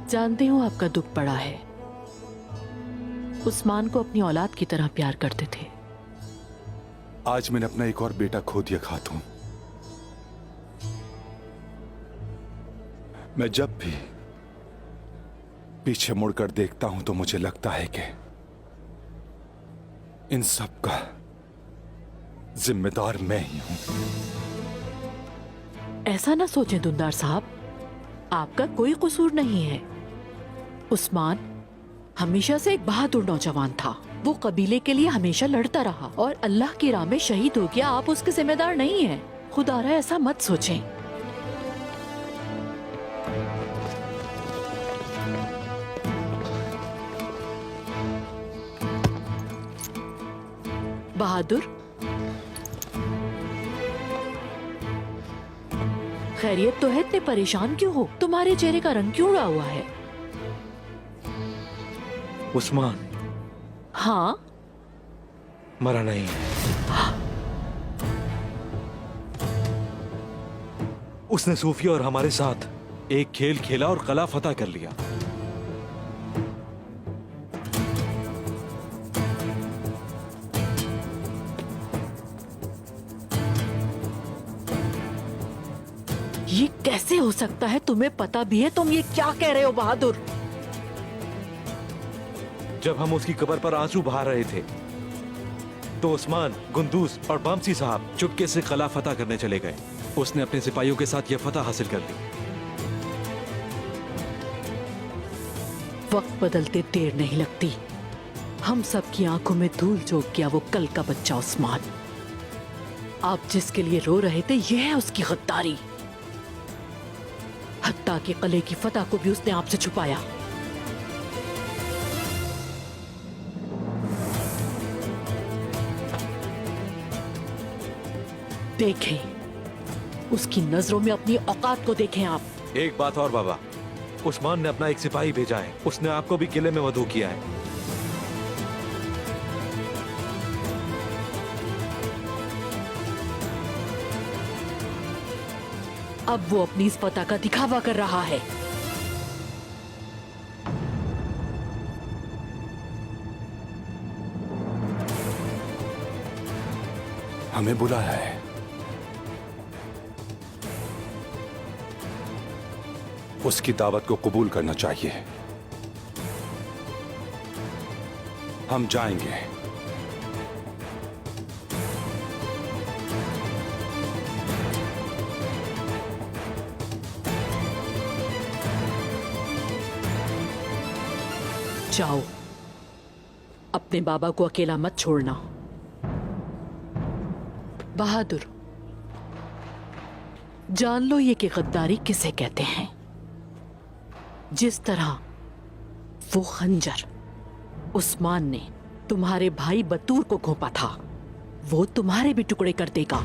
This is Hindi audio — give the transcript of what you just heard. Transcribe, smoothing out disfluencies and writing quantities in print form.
जानती हूँ आपका दुख बड़ा है। उस्मान को अपनी औलाद की तरह प्यार करते थे। आज मैंने अपना एक और बेटा खो दिया खातून। मैं जब भी पीछे मुड़कर देखता हूं तो मुझे लगता है कि इन सब का जिम्मेदार मैं ही हूं। ऐसा ना सोचें दुंदार साहब, आपका कोई कसूर नहीं है। उस्मान हमेशा से एक बहादुर नौजवान था। वो कबीले के लिए हमेशा लड़ता रहा और अल्लाह की राह में शहीद हो गया। आप उसके जिम्मेदार नहीं हैं। खुदारा ऐसा मत सोचें। बहादुर, खैरियत तो है? इतने परेशान क्यों हो? तुम्हारे चेहरे का रंग क्यों उड़ा हुआ है? उस्मान हाँ, मरा नहीं है। उसने सूफिया और हमारे साथ एक खेल खेला और कला फतह कर लिया। ये कैसे हो सकता है? तुम्हें पता भी है? तुम ये क्या कह रहे हो बहादुर? जब हम उसकी कब्र पर आंसू बहा रहे थे तो उस्मान, गुंदूस और बामसी साहब चुपके से कला फतह करने चले गए। उसने अपने सिपाहियों के साथ यह फतह हासिल कर ली। वक्त बदलते देर नहीं लगती। हम सब की आंखों में धूल झोंक गया वो कल का बच्चा उस्मान। आप जिसके लिए रो रहे थे, यह है उसकी गद्दारी। हत्ता के कले की फतह को भी उसने आपसे छुपाया। देखें, उसकी नजरों में अपनी औकात को देखें आप। एक बात और बाबा, उस्मान ने अपना एक सिपाही भेजा है। उसने आपको भी किले में वधू किया है। अब वो अपनी इस फतह का दिखावा कर रहा है। हमें बुलाया है। उसकी दावत को कबूल करना चाहिए। हम जाएंगे। जाओ, अपने बाबा को अकेला मत छोड़ना। बहादुर, जान लो ये कि गद्दारी किसे कहते हैं। जिस तरह वो खंजर उस्मान ने तुम्हारे भाई बतूर को घोंपा था, वो तुम्हारे भी टुकड़े कर देगा।